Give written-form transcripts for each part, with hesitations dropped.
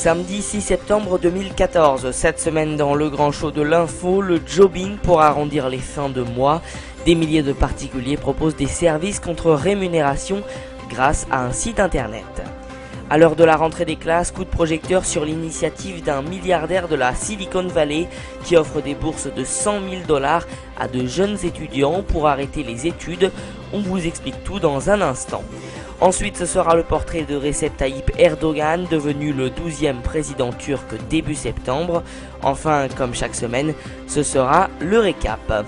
Samedi 6 septembre 2014, cette semaine dans le grand show de l'info, le jobbing pour arrondir les fins de mois. Des milliers de particuliers proposent des services contre rémunération grâce à un site internet. À l'heure de la rentrée des classes, coup de projecteur sur l'initiative d'un milliardaire de la Silicon Valley qui offre des bourses de 100 000 $ à de jeunes étudiants pour arrêter les études. On vous explique tout dans un instant. Ensuite, ce sera le portrait de Recep Tayyip Erdogan, devenu le 12e président turc début septembre. Enfin, comme chaque semaine, ce sera le récap.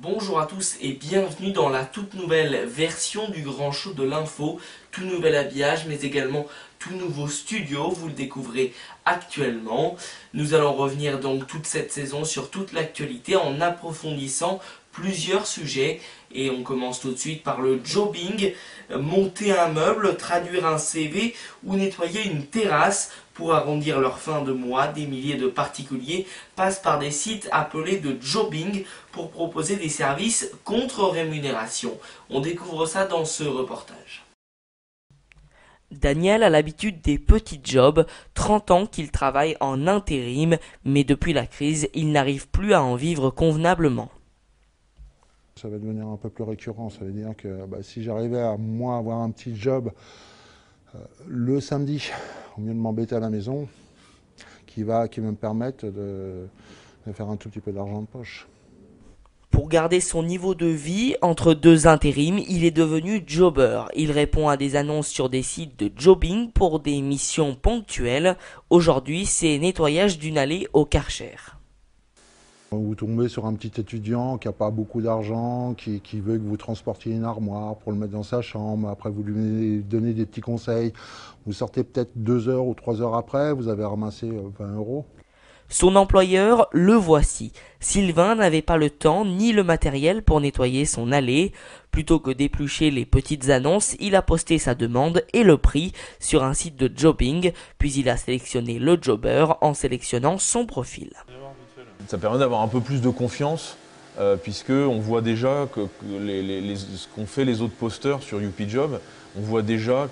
Bonjour à tous et bienvenue dans la toute nouvelle version du grand show de l'info. Tout nouvel habillage mais également tout nouveau studio, vous le découvrez actuellement. Nous allons revenir donc toute cette saison sur toute l'actualité en approfondissant plusieurs sujets. Et on commence tout de suite par le jobbing, monter un meuble, traduire un CV ou nettoyer une terrasse. Pour arrondir leur fin de mois, des milliers de particuliers passent par des sites appelés de jobbing pour proposer des services contre rémunération. On découvre ça dans ce reportage. Daniel a l'habitude des petits jobs, 30 ans qu'il travaille en intérim, mais depuis la crise, il n'arrive plus à en vivre convenablement. Ça va devenir un peu plus récurrent, ça veut dire que si j'arrivais à moi avoir un petit job le samedi, au mieux de m'embêter à la maison, qui va me permettre de faire un tout petit peu d'argent de poche. Pour garder son niveau de vie entre deux intérims, il est devenu jobber. Il répond à des annonces sur des sites de jobbing pour des missions ponctuelles. Aujourd'hui, c'est nettoyage d'une allée au Karcher. Vous tombez sur un petit étudiant qui n'a pas beaucoup d'argent, qui veut que vous transportiez une armoire pour le mettre dans sa chambre. Après, vous lui donnez des petits conseils. Vous sortez peut-être 2 heures ou 3 heures après, vous avez ramassé 20 €. Son employeur, le voici. Sylvain n'avait pas le temps ni le matériel pour nettoyer son allée. Plutôt que d'éplucher les petites annonces, il a posté sa demande et le prix sur un site de jobbing, puis il a sélectionné le jobber en sélectionnant son profil. Ça permet d'avoir un peu plus de confiance, puisqu'on voit déjà que ce qu'ont fait les autres posteurs sur YoupiJob, on voit déjà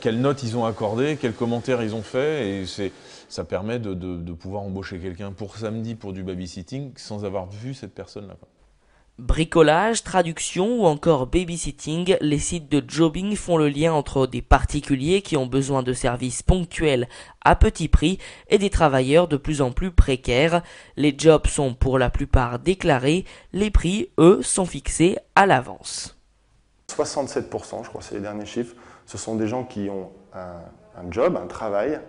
quelles notes ils ont accordées, quels commentaires ils ont fait, et ça permet de pouvoir embaucher quelqu'un pour samedi pour du babysitting sans avoir vu cette personne-là. Bricolage, traduction ou encore babysitting, les sites de jobbing font le lien entre des particuliers qui ont besoin de services ponctuels à petit prix et des travailleurs de plus en plus précaires. Les jobs sont pour la plupart déclarés, les prix, eux, sont fixés à l'avance. 67%, je crois, c'est les derniers chiffres, ce sont des gens qui ont un job, un travail,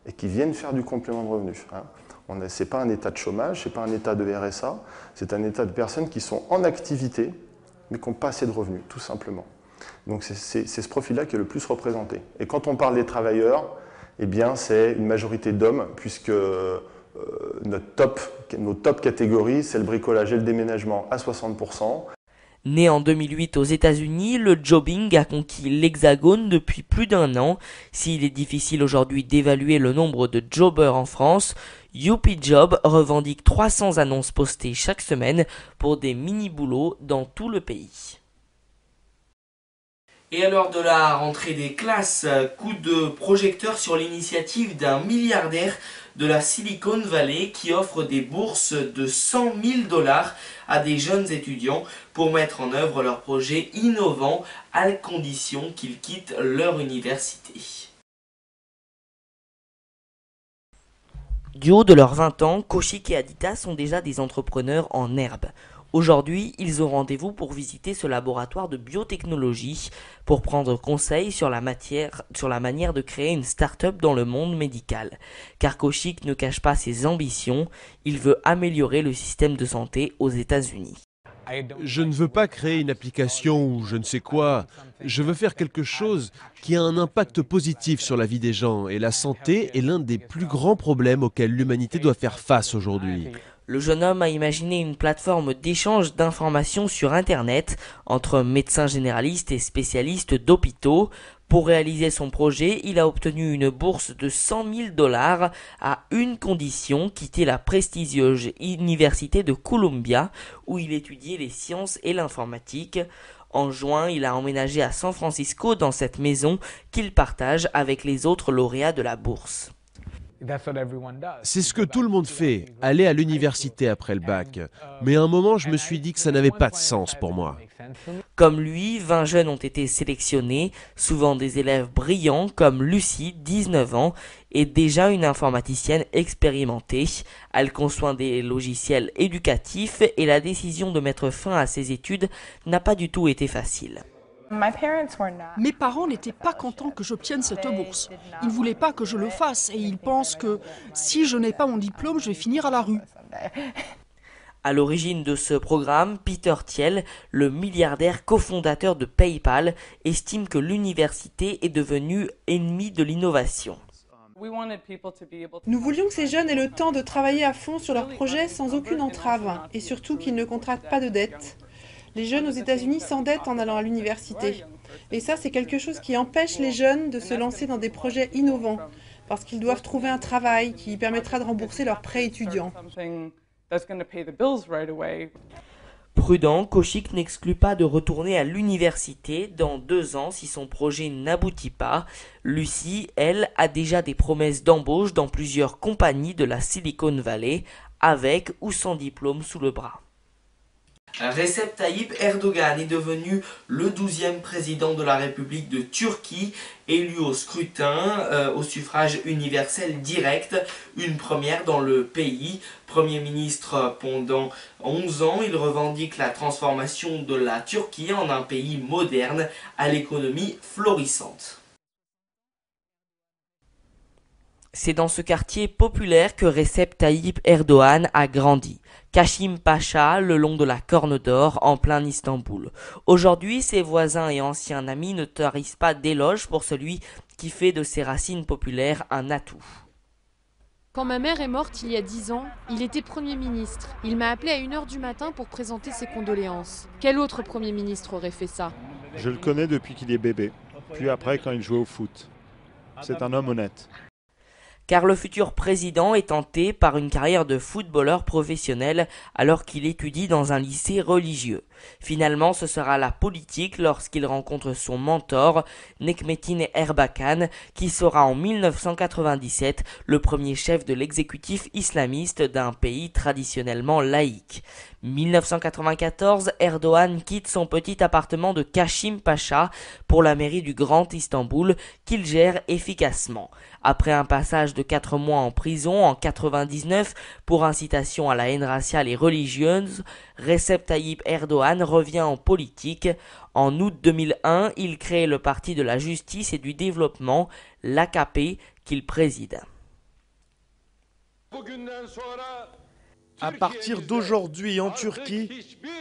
et qui viennent faire du complément de revenus. Ce n'est pas un état de chômage, ce n'est pas un état de RSA, c'est un état de personnes qui sont en activité, mais qui n'ont pas assez de revenus, tout simplement. Donc c'est ce profil-là qui est le plus représenté. Et quand on parle des travailleurs, eh bien c'est une majorité d'hommes, puisque nos top catégories, c'est le bricolage et le déménagement à 60%. Né en 2008 aux États-Unis, le jobbing a conquis l'Hexagone depuis plus d'1 an. S'il est difficile aujourd'hui d'évaluer le nombre de jobbers en France, YoupiJob revendique 300 annonces postées chaque semaine pour des mini-boulots dans tout le pays. Et à l'heure de la rentrée des classes, coup de projecteur sur l'initiative d'un milliardaire de la Silicon Valley qui offre des bourses de 100 000 $ à des jeunes étudiants pour mettre en œuvre leurs projets innovants à condition qu'ils quittent leur université. Du haut de leurs 20 ans, Kochik et Adidas sont déjà des entrepreneurs en herbe. Aujourd'hui, ils ont rendez-vous pour visiter ce laboratoire de biotechnologie pour prendre conseil sur la manière de créer une start-up dans le monde médical. Car Kochik ne cache pas ses ambitions, il veut améliorer le système de santé aux États-Unis. Je ne veux pas créer une application ou je ne sais quoi. Je veux faire quelque chose qui a un impact positif sur la vie des gens. Et la santé est l'un des plus grands problèmes auxquels l'humanité doit faire face aujourd'hui. Le jeune homme a imaginé une plateforme d'échange d'informations sur Internet entre médecins généralistes et spécialistes d'hôpitaux. Pour réaliser son projet, il a obtenu une bourse de 100 000 $ à une condition, quitter la prestigieuse université de Columbia où il étudiait les sciences et l'informatique. En juin, il a emménagé à San Francisco dans cette maison qu'il partage avec les autres lauréats de la bourse. C'est ce que tout le monde fait, aller à l'université après le bac. Mais à un moment, je me suis dit que ça n'avait pas de sens pour moi. Comme lui, 20 jeunes ont été sélectionnés, souvent des élèves brillants comme Lucie, 19 ans, est déjà une informaticienne expérimentée. Elle conçoit des logiciels éducatifs et la décision de mettre fin à ses études n'a pas du tout été facile. Mes parents n'étaient pas contents que j'obtienne cette bourse. Ils ne voulaient pas que je le fasse et ils pensent que si je n'ai pas mon diplôme, je vais finir à la rue. À l'origine de ce programme, Peter Thiel, le milliardaire cofondateur de PayPal, estime que l'université est devenue ennemie de l'innovation. Nous voulions que ces jeunes aient le temps de travailler à fond sur leur projet sans aucune entrave et surtout qu'ils ne contractent pas de dettes. Les jeunes aux États-Unis s'endettent en allant à l'université. Et ça, c'est quelque chose qui empêche les jeunes de se lancer dans des projets innovants, parce qu'ils doivent trouver un travail qui permettra de rembourser leurs prêts étudiants. Prudent, Kaushik n'exclut pas de retourner à l'université dans 2 ans si son projet n'aboutit pas. Lucie, elle, a déjà des promesses d'embauche dans plusieurs compagnies de la Silicon Valley, avec ou sans diplôme sous le bras. Recep Tayyip Erdogan est devenu le 12e président de la République de Turquie, élu au scrutin, au suffrage universel direct, une première dans le pays. Premier ministre pendant 11 ans, il revendique la transformation de la Turquie en un pays moderne à l'économie florissante. C'est dans ce quartier populaire que Recep Tayyip Erdogan a grandi. Kashim Pacha, le long de la Corne d'Or, en plein Istanbul. Aujourd'hui, ses voisins et anciens amis ne tarissent pas d'éloges pour celui qui fait de ses racines populaires un atout. Quand ma mère est morte il y a 10 ans, il était Premier ministre. Il m'a appelé à 1h du matin pour présenter ses condoléances. Quel autre Premier ministre aurait fait ça? Je le connais depuis qu'il est bébé, puis après quand il jouait au foot. C'est un homme honnête. Car le futur président est tenté par une carrière de footballeur professionnel alors qu'il étudie dans un lycée religieux. Finalement, ce sera la politique lorsqu'il rencontre son mentor, Necmettin Erbakan, qui sera en 1997 le premier chef de l'exécutif islamiste d'un pays traditionnellement laïque. 1994, Erdogan quitte son petit appartement de Kashim Pacha pour la mairie du Grand Istanbul qu'il gère efficacement. Après un passage de 4 mois en prison en 1999 pour incitation à la haine raciale et religieuse, Recep Tayyip Erdogan revient en politique. En août 2001, il crée le Parti de la Justice et du Développement, l'AKP, qu'il préside. À partir d'aujourd'hui en Turquie,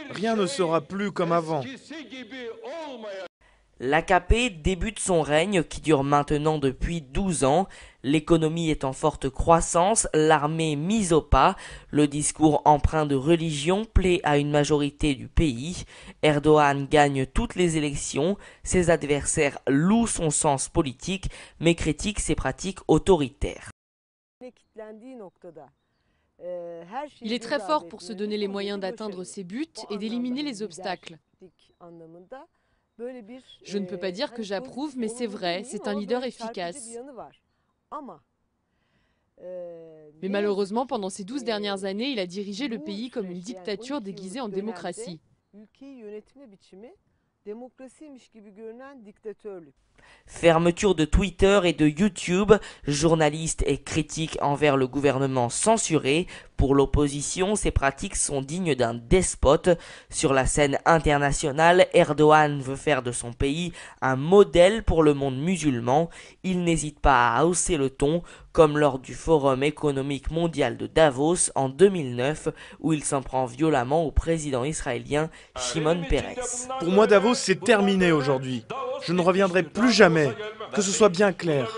rien ne sera plus comme avant. L'AKP débute son règne qui dure maintenant depuis 12 ans. L'économie est en forte croissance, l'armée mise au pas, le discours empreint de religion plaît à une majorité du pays. Erdogan gagne toutes les élections, ses adversaires louent son sens politique mais critiquent ses pratiques autoritaires. Il est très fort pour se donner les moyens d'atteindre ses buts et d'éliminer les obstacles. Je ne peux pas dire que j'approuve, mais c'est vrai, c'est un leader efficace. Mais malheureusement, pendant ces 12 dernières années, il a dirigé le pays comme une dictature déguisée en démocratie. Fermeture de Twitter et de YouTube, journalistes et critiques envers le gouvernement censurés. Pour l'opposition, ces pratiques sont dignes d'un despote. Sur la scène internationale, Erdogan veut faire de son pays un modèle pour le monde musulman. Il n'hésite pas à hausser le ton, comme lors du Forum économique mondial de Davos en 2009, où il s'en prend violemment au président israélien Shimon Peres. Pour moi, Davos, c'est terminé aujourd'hui. Je ne reviendrai plus jamais, que ce soit bien clair.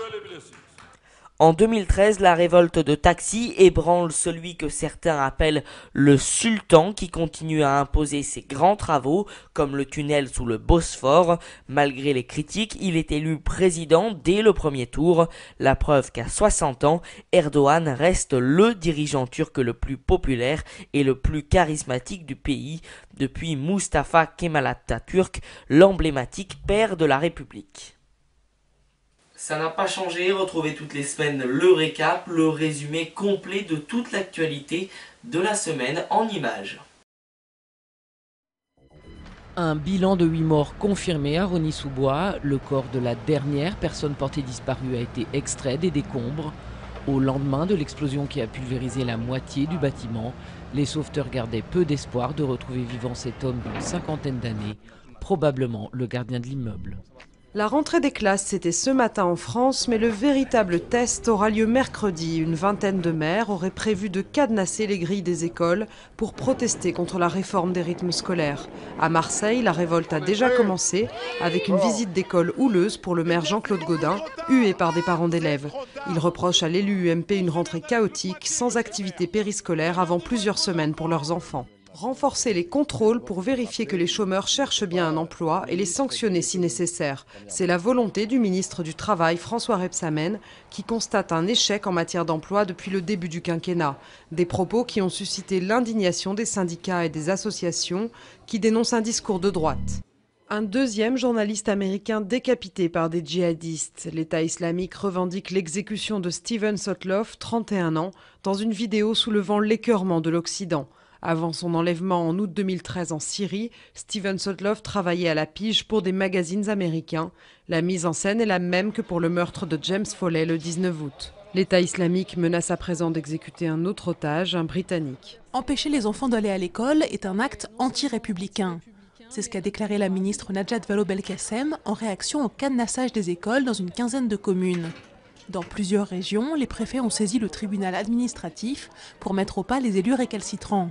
En 2013, la révolte de Taxi ébranle celui que certains appellent le sultan qui continue à imposer ses grands travaux comme le tunnel sous le Bosphore. Malgré les critiques, il est élu président dès le premier tour. La preuve qu'à 60 ans, Erdogan reste le dirigeant turc le plus populaire et le plus charismatique du pays depuis Mustafa Kemal Atatürk, l'emblématique père de la République. Ça n'a pas changé, retrouvez toutes les semaines le récap, le résumé complet de toute l'actualité de la semaine en images. Un bilan de 8 morts confirmé à Rosny-sous-Bois. Le corps de la dernière personne portée disparue a été extrait des décombres. Au lendemain de l'explosion qui a pulvérisé la moitié du bâtiment, les sauveteurs gardaient peu d'espoir de retrouver vivant cet homme d'une cinquantaine d'années, probablement le gardien de l'immeuble. La rentrée des classes, c'était ce matin en France, mais le véritable test aura lieu mercredi. Une vingtaine de maires auraient prévu de cadenasser les grilles des écoles pour protester contre la réforme des rythmes scolaires. À Marseille, la révolte a déjà commencé avec une visite d'école houleuse pour le maire Jean-Claude Gaudin, hué par des parents d'élèves. Il reproche à l'élu UMP une rentrée chaotique, sans activité périscolaire avant plusieurs semaines pour leurs enfants. Renforcer les contrôles pour vérifier que les chômeurs cherchent bien un emploi et les sanctionner si nécessaire. C'est la volonté du ministre du Travail, François Rebsamen, qui constate un échec en matière d'emploi depuis le début du quinquennat. Des propos qui ont suscité l'indignation des syndicats et des associations qui dénoncent un discours de droite. Un deuxième journaliste américain décapité par des djihadistes. L'État islamique revendique l'exécution de Steven Sotloff, 31 ans, dans une vidéo soulevant l'écœurement de l'Occident. Avant son enlèvement en août 2013 en Syrie, Steven Sotloff travaillait à la pige pour des magazines américains. La mise en scène est la même que pour le meurtre de James Foley le 19 août. L'État islamique menace à présent d'exécuter un autre otage, un Britannique. Empêcher les enfants d'aller à l'école est un acte anti-républicain. C'est ce qu'a déclaré la ministre Najat Vallaud-Belkacem en réaction au cadenassage des écoles dans une quinzaine de communes. Dans plusieurs régions, les préfets ont saisi le tribunal administratif pour mettre au pas les élus récalcitrants.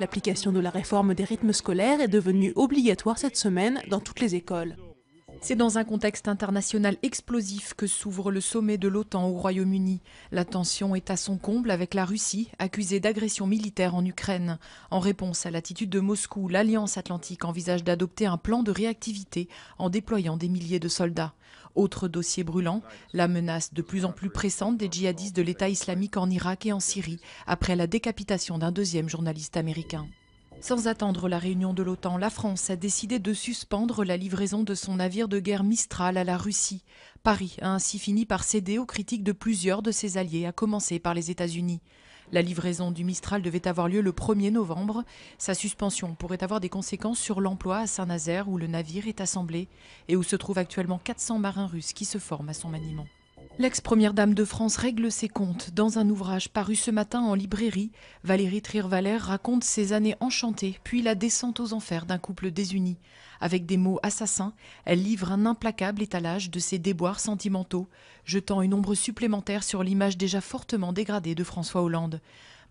L'application de la réforme des rythmes scolaires est devenue obligatoire cette semaine dans toutes les écoles. C'est dans un contexte international explosif que s'ouvre le sommet de l'OTAN au Royaume-Uni. La tension est à son comble avec la Russie, accusée d'agression militaire en Ukraine. En réponse à l'attitude de Moscou, l'Alliance Atlantique envisage d'adopter un plan de réactivité en déployant des milliers de soldats. Autre dossier brûlant, la menace de plus en plus pressante des djihadistes de l'État islamique en Irak et en Syrie, après la décapitation d'un deuxième journaliste américain. Sans attendre la réunion de l'OTAN, la France a décidé de suspendre la livraison de son navire de guerre Mistral à la Russie. Paris a ainsi fini par céder aux critiques de plusieurs de ses alliés, à commencer par les États-Unis. La livraison du Mistral devait avoir lieu le 1er novembre. Sa suspension pourrait avoir des conséquences sur l'emploi à Saint-Nazaire où le navire est assemblé et où se trouvent actuellement 400 marins russes qui se forment à son maniement. L'ex-première dame de France règle ses comptes. Dans un ouvrage paru ce matin en librairie, Valérie Trierweiler raconte ses années enchantées, puis la descente aux enfers d'un couple désuni. Avec des mots assassins, elle livre un implacable étalage de ses déboires sentimentaux, jetant une ombre supplémentaire sur l'image déjà fortement dégradée de François Hollande.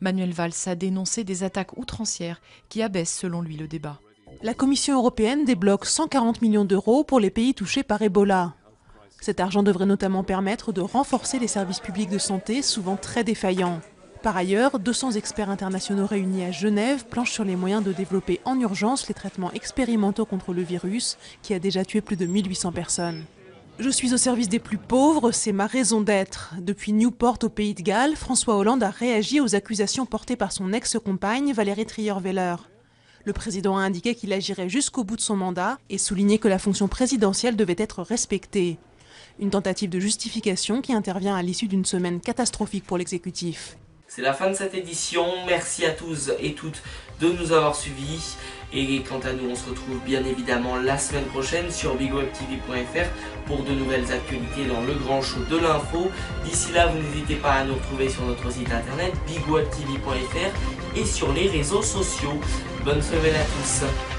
Manuel Valls a dénoncé des attaques outrancières qui abaissent selon lui le débat. La Commission européenne débloque 140 millions d'euros pour les pays touchés par Ebola. Cet argent devrait notamment permettre de renforcer les services publics de santé, souvent très défaillants. Par ailleurs, 200 experts internationaux réunis à Genève planchent sur les moyens de développer en urgence les traitements expérimentaux contre le virus, qui a déjà tué plus de 1800 personnes. Je suis au service des plus pauvres, c'est ma raison d'être. Depuis Newport au Pays de Galles, François Hollande a réagi aux accusations portées par son ex-compagne Valérie Trierweiler. Le président a indiqué qu'il agirait jusqu'au bout de son mandat et souligné que la fonction présidentielle devait être respectée. Une tentative de justification qui intervient à l'issue d'une semaine catastrophique pour l'exécutif. C'est la fin de cette édition, merci à tous et toutes de nous avoir suivis. Et quant à nous, on se retrouve bien évidemment la semaine prochaine sur bigwebtv.fr pour de nouvelles actualités dans le grand show de l'info. D'ici là, vous n'hésitez pas à nous retrouver sur notre site internet bigwebtv.fr et sur les réseaux sociaux. Bonne semaine à tous.